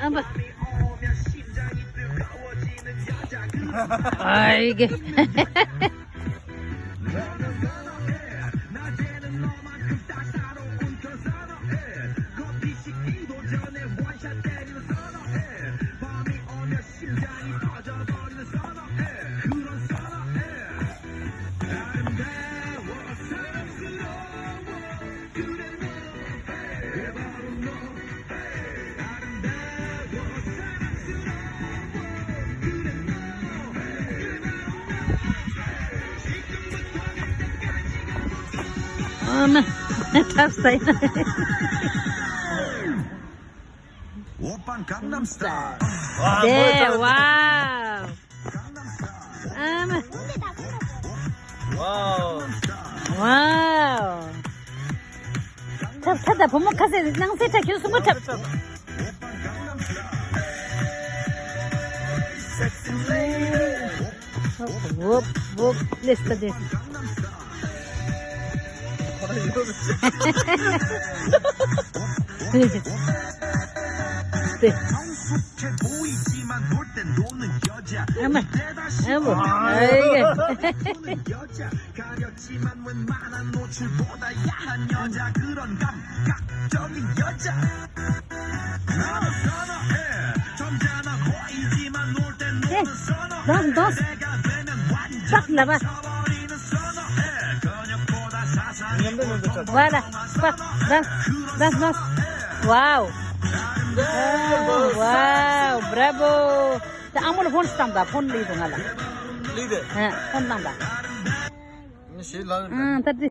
한번. 아, 이게. 어머, 탑스타일. 오빤 강남스타일. 네, 와우. 어머, 와우. 와우. 타다 보목하세 nang 세차 교수 못 탑. 업, 리스트 돼. 네. 보이지만 놀 땐 노는 여자. 어머, 어머, 아이고. 여자 가렸지만 웬만한 노출보다 야한 여자. 그런 감각적인 여자. 나는 선어해. 점잖아 보이지만 놀 땐 노는 선어해. 넌 내가 되면 완전 빡 나봐. 쳐버리는 선어해. 근육보다 사상이 와라, 빡, 난. 와우. 와우, 브라보. 아무나 폰 스탐다, 폰 리드 ngalah. 리드. 폰 난다. 씨, 나는 tadi